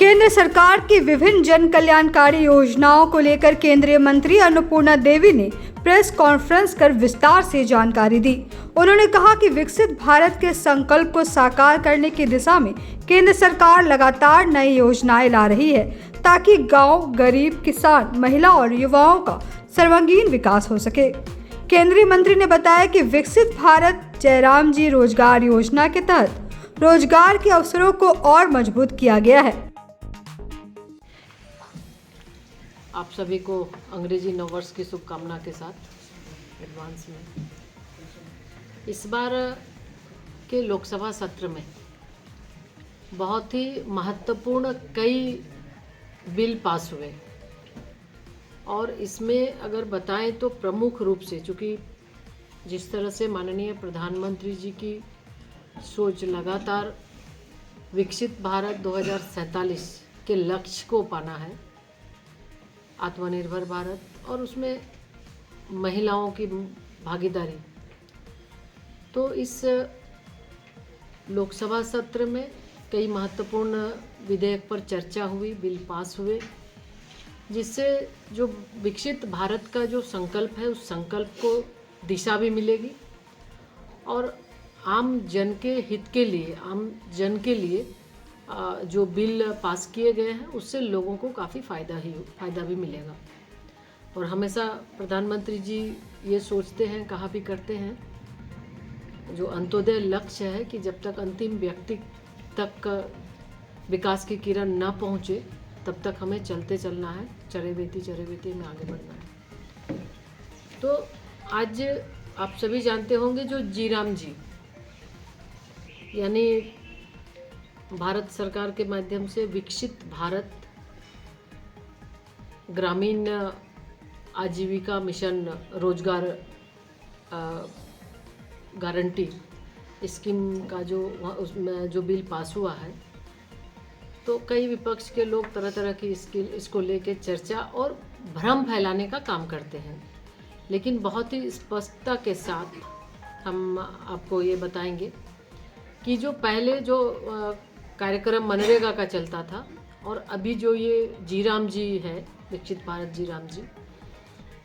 केंद्र सरकार की विभिन्न जन कल्याणकारी योजनाओं को लेकर केंद्रीय मंत्री अन्नपूर्णा देवी ने प्रेस कॉन्फ्रेंस कर विस्तार से जानकारी दी। उन्होंने कहा कि विकसित भारत के संकल्प को साकार करने की दिशा में केंद्र सरकार लगातार नई योजनाएं ला रही है ताकि गांव, गरीब, किसान, महिला और युवाओं का सर्वांगीण विकास हो सके। केंद्रीय मंत्री ने बताया कि विकसित भारत जयराम जी रोजगार योजना के तहत रोजगार के अवसरों को और मजबूत किया गया है। आप सभी को अंग्रेजी नववर्ष की शुभकामना के साथ एडवांस में इस बार के लोकसभा सत्र में बहुत ही महत्वपूर्ण कई बिल पास हुए और इसमें अगर बताएं तो प्रमुख रूप से, चूँकि जिस तरह से माननीय प्रधानमंत्री जी की सोच लगातार विकसित भारत 2047 के लक्ष्य को पाना है, आत्मनिर्भर भारत, और उसमें महिलाओं की भागीदारी, तो इस लोकसभा सत्र में कई महत्वपूर्ण विधेयक पर चर्चा हुई, बिल पास हुए, जिससे जो विकसित भारत का जो संकल्प है उस संकल्प को दिशा भी मिलेगी और आम जन के हित के लिए, आम जन के लिए जो बिल पास किए गए हैं उससे लोगों को काफ़ी फ़ायदा भी मिलेगा। और हमेशा प्रधानमंत्री जी ये सोचते हैं, कहा भी करते हैं, जो अंत्योदय लक्ष्य है कि जब तक अंतिम व्यक्ति तक विकास की किरण न पहुँचे तब तक हमें चलते चलना है, चरे बेती में आगे बढ़ना है। तो आज आप सभी जानते होंगे जो जीराम जी यानी भारत सरकार के माध्यम से विकसित भारत ग्रामीण आजीविका मिशन रोजगार गारंटी स्कीम का जो उसमें जो बिल पास हुआ है, तो कई विपक्ष के लोग तरह तरह की इसको लेके चर्चा और भ्रम फैलाने का काम करते हैं, लेकिन बहुत ही स्पष्टता के साथ हम आपको ये बताएंगे कि जो पहले जो कार्यक्रम मनरेगा का चलता था और अभी जो ये जीराम जी है, विकसित भारत जीराम जी,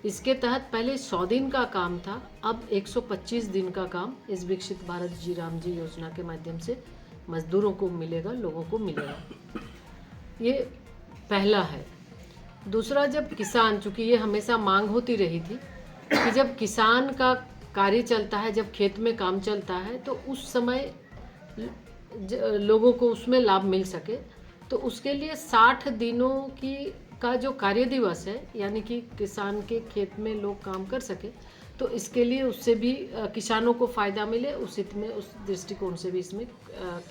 इसके तहत पहले 100 दिन का काम था, अब 125 दिन का काम इस विकसित भारत जीराम जी योजना के माध्यम से मजदूरों को मिलेगा, लोगों को मिलेगा। ये पहला है। दूसरा, जब किसान, चूँकि ये हमेशा मांग होती रही थी कि जब किसान का कार्य चलता है, जब खेत में काम चलता है, तो उस समय लोगों को उसमें लाभ मिल सके, तो उसके लिए 60 दिनों का जो कार्य दिवस है, यानी कि किसान के खेत में लोग काम कर सके, तो इसके लिए उससे भी किसानों को फ़ायदा मिले, उस हित में, उस दृष्टिकोण से भी इसमें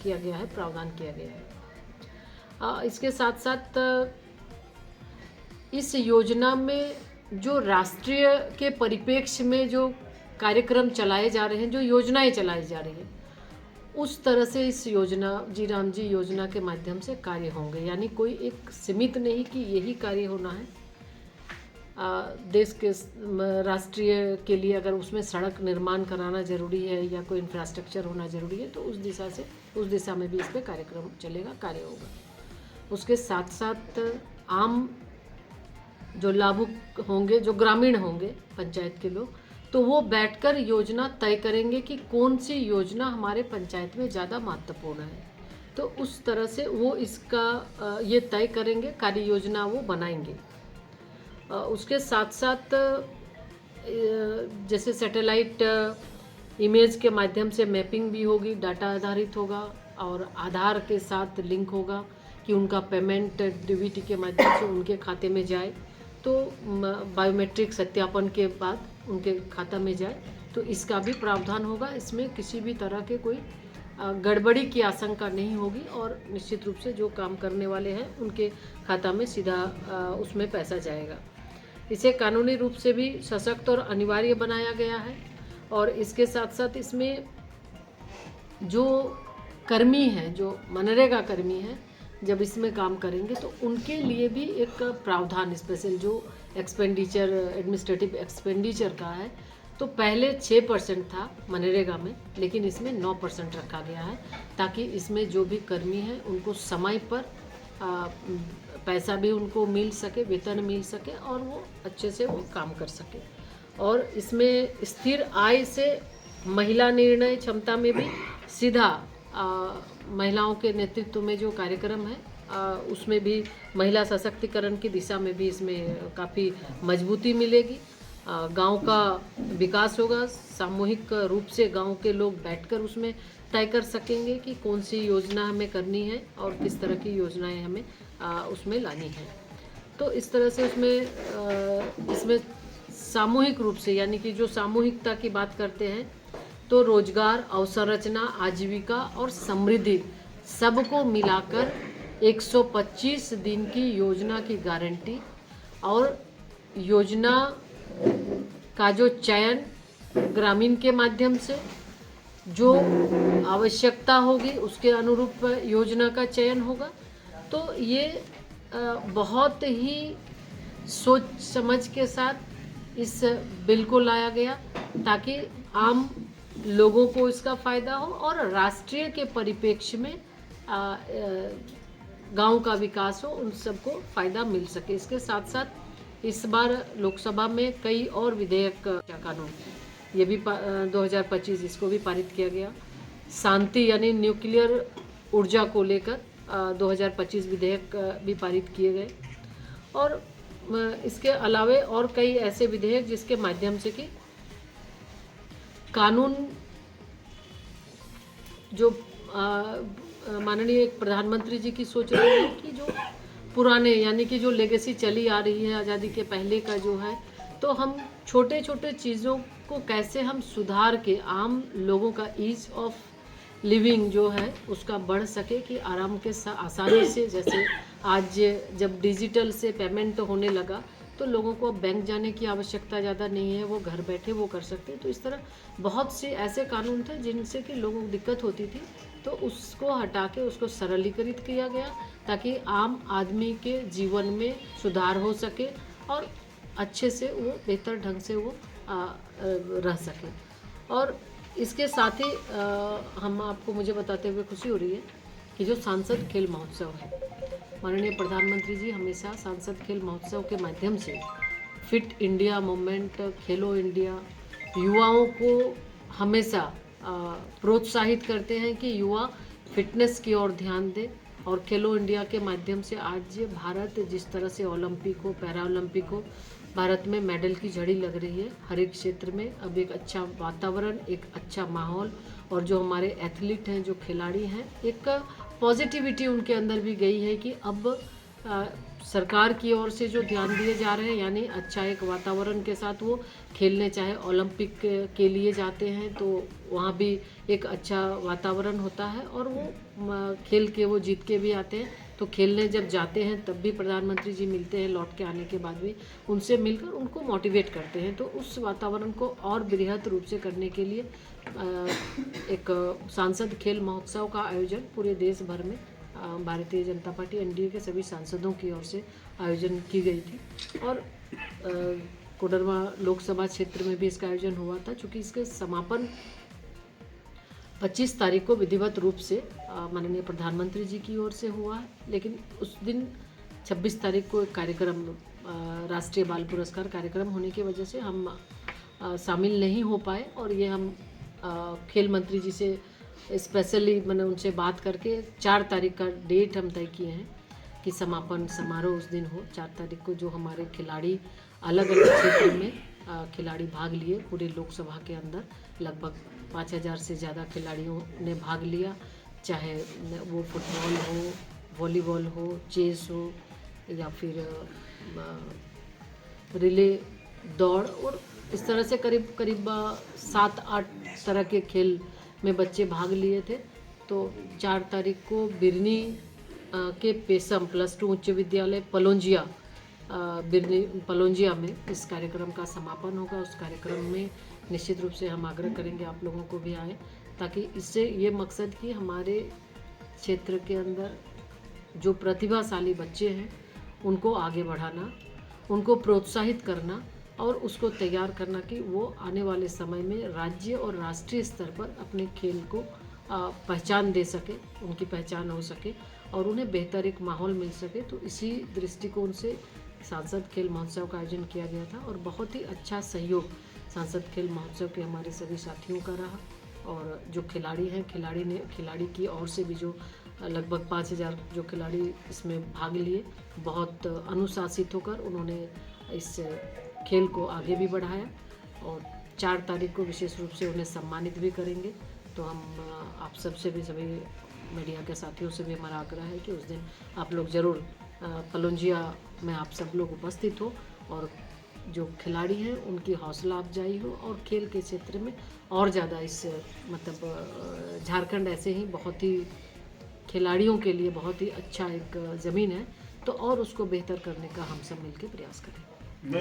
किया गया है, प्रावधान किया गया है। इसके साथ साथ इस योजना में जो राष्ट्रीय के परिप्रेक्ष्य में जो कार्यक्रम चलाए जा रहे हैं, जो योजनाएं चलाई जा रही हैं, उस तरह से इस योजना जीराम जी योजना के माध्यम से कार्य होंगे। यानी कोई एक सीमित नहीं कि यही कार्य होना है। देश के राष्ट्रीय के लिए अगर उसमें सड़क निर्माण कराना ज़रूरी है या कोई इंफ्रास्ट्रक्चर होना ज़रूरी है, तो उस दिशा में भी इस पर कार्यक्रम चलेगा, कार्य होगा। उसके साथ साथ आम जो लाभुक होंगे, जो ग्रामीण होंगे, पंचायत के लोग, तो वो बैठकर योजना तय करेंगे कि कौन सी योजना हमारे पंचायत में ज़्यादा महत्वपूर्ण है, तो उस तरह से वो इसका ये तय करेंगे, कार्य योजना वो बनाएंगे। उसके साथ साथ जैसे सैटेलाइट इमेज के माध्यम से मैपिंग भी होगी, डाटा आधारित होगा और आधार के साथ लिंक होगा कि उनका पेमेंट डीबीटी के माध्यम से उनके खाते में जाए, तो बायोमेट्रिक सत्यापन के बाद उनके खाता में जाए, तो इसका भी प्रावधान होगा। इसमें किसी भी तरह के कोई गड़बड़ी की आशंका नहीं होगी और निश्चित रूप से जो काम करने वाले हैं उनके खाता में सीधा उसमें पैसा जाएगा। इसे कानूनी रूप से भी सशक्त और अनिवार्य बनाया गया है। और इसके साथ साथ इसमें जो कर्मी हैं, जो मनरेगा कर्मी हैं, जब इसमें काम करेंगे तो उनके लिए भी एक प्रावधान स्पेशल जो एक्सपेंडिचर, एडमिनिस्ट्रेटिव एक्सपेंडिचर का है, तो पहले 6% था मनरेगा में, लेकिन इसमें 9% रखा गया है, ताकि इसमें जो भी कर्मी हैं उनको समय पर पैसा भी उनको मिल सके, वेतन मिल सके और वो अच्छे से वो काम कर सके। और इसमें स्थिर आय से महिला निर्णय क्षमता में भी सीधा महिलाओं के नेतृत्व में जो कार्यक्रम है उसमें भी महिला सशक्तिकरण की दिशा में भी इसमें काफ़ी मजबूती मिलेगी। गांव का विकास होगा, सामूहिक रूप से गांव के लोग बैठकर उसमें तय कर सकेंगे कि कौन सी योजना हमें करनी है और किस तरह की योजनाएं हमें उसमें लानी है। तो इस तरह से इसमें सामूहिक रूप से, यानी कि जो सामूहिकता की बात करते हैं, तो रोजगार, अवसंरचना, आजीविका और समृद्धि सबको मिलाकर 125 दिन की योजना की गारंटी और योजना का जो चयन ग्रामीण के माध्यम से जो आवश्यकता होगी उसके अनुरूप योजना का चयन होगा। तो ये बहुत ही सोच समझ के साथ इस बिल को लाया गया ताकि आम लोगों को इसका फ़ायदा हो और राष्ट्रीय के परिप्रेक्ष्य में गांव का विकास हो, उन सबको फ़ायदा मिल सके। इसके साथ साथ इस बार लोकसभा में कई और विधेयक कानून, ये भी 2025 इसको भी पारित किया गया। शांति यानी न्यूक्लियर ऊर्जा को लेकर 2025 विधेयक भी पारित किए गए और इसके अलावे और कई ऐसे विधेयक जिसके माध्यम से कि कानून जो माननीय प्रधानमंत्री जी की सोच रही है कि जो पुराने यानी कि जो लेगेसी चली आ रही है आज़ादी के पहले का जो है, तो हम छोटे छोटे चीज़ों को कैसे हम सुधार के आम लोगों का ईज ऑफ लिविंग जो है उसका बढ़ सके कि आराम के आसानी से, जैसे आज जब डिजिटल से पेमेंट होने लगा तो लोगों को अब बैंक जाने की आवश्यकता ज़्यादा नहीं है, वो घर बैठे वो कर सकते हैं। तो इस तरह बहुत से ऐसे कानून थे जिनसे कि लोगों को दिक्कत होती थी, तो उसको हटा के उसको सरलीकृत किया गया ताकि आम आदमी के जीवन में सुधार हो सके और अच्छे से वो बेहतर ढंग से वो रह सके। और इसके साथ ही मुझे बताते हुए खुशी हो रही है कि जो सांसद खेल महोत्सव है, माननीय प्रधानमंत्री जी हमेशा सांसद खेल महोत्सव के माध्यम से फिट इंडिया मूवमेंट, खेलो इंडिया, युवाओं को हमेशा प्रोत्साहित करते हैं कि युवा फिटनेस की ओर ध्यान दें। और खेलो इंडिया के माध्यम से आज भारत जिस तरह से ओलंपिक हो, पैरा ओलंपिक हो, भारत में मेडल की झड़ी लग रही है हर एक क्षेत्र में। अब एक अच्छा वातावरण, एक अच्छा माहौल और जो हमारे एथलीट हैं, जो खिलाड़ी हैं, एक पॉजिटिविटी उनके अंदर भी गई है कि अब सरकार की ओर से जो ध्यान दिए जा रहे हैं, यानी अच्छा एक वातावरण के साथ वो खेलने, चाहे ओलंपिक के लिए जाते हैं तो वहाँ भी एक अच्छा वातावरण होता है और वो खेल के वो जीत के भी आते हैं। तो खेलने जब जाते हैं तब भी प्रधानमंत्री जी मिलते हैं, लौट के आने के बाद भी उनसे मिलकर उनको मोटिवेट करते हैं। तो उस वातावरण को और बृहद रूप से करने के लिए एक सांसद खेल महोत्सव का आयोजन पूरे देश भर में भारतीय जनता पार्टी एनडीए के सभी सांसदों की ओर से आयोजन की गई थी। और कोडरमा लोकसभा क्षेत्र में भी इसका आयोजन हुआ था, चूँकि इसके समापन 25 तारीख को विधिवत रूप से माननीय प्रधानमंत्री जी की ओर से हुआ है, लेकिन उस दिन 26 तारीख को एक कार्यक्रम, राष्ट्रीय बाल पुरस्कार कार्यक्रम होने की वजह से हम शामिल नहीं हो पाए। और ये हम खेल मंत्री जी से स्पेशली मैंने उनसे बात करके 4 तारीख का डेट हम तय किए हैं कि समापन समारोह उस दिन हो। 4 तारीख को जो हमारे खिलाड़ी अलग अलग क्षेत्र में खिलाड़ी भाग लिए, पूरे लोकसभा के अंदर लगभग 5000 से ज़्यादा खिलाड़ियों ने भाग लिया, चाहे वो फुटबॉल हो, वॉलीबॉल हो, चेस हो या फिर रिले दौड़, और इस तरह से करीब करीब 7-8 तरह के खेल में बच्चे भाग लिए थे। तो 4 तारीख को बिरनी के पेसम +2 उच्च विद्यालय पलोंजिया में इस कार्यक्रम का समापन होगा। उस कार्यक्रम में निश्चित रूप से हम आग्रह करेंगे आप लोगों को भी आए, ताकि इससे ये मकसद कि हमारे क्षेत्र के अंदर जो प्रतिभाशाली बच्चे हैं उनको आगे बढ़ाना, उनको प्रोत्साहित करना और उसको तैयार करना कि वो आने वाले समय में राज्य और राष्ट्रीय स्तर पर अपने खेल को पहचान दे सके, उनकी पहचान हो सके और उन्हें बेहतर एक माहौल मिल सके। तो इसी दृष्टिकोण से सांसद खेल महोत्सव का आयोजन किया गया था और बहुत ही अच्छा सहयोग सांसद खेल महोत्सव के हमारे सभी साथियों का रहा। और जो खिलाड़ी हैं, खिलाड़ी की ओर से भी जो लगभग 5000 जो खिलाड़ी इसमें भाग लिए, बहुत अनुशासित होकर उन्होंने इस खेल को आगे भी बढ़ाया। और 4 तारीख को विशेष रूप से उन्हें सम्मानित भी करेंगे। तो हम आप सबसे भी, सभी मीडिया के साथियों से भी हमारा आग्रह है कि उस दिन आप लोग ज़रूर पलौंजिया में आप सब लोग उपस्थित हो और जो खिलाड़ी हैं उनकी हौसला अफजाई हो और खेल के क्षेत्र में और ज़्यादा इस मतलब झारखंड ऐसे ही बहुत ही खिलाड़ियों के लिए बहुत ही अच्छा एक ज़मीन है, तो और उसको बेहतर करने का हम सब मिलकर प्रयास करें।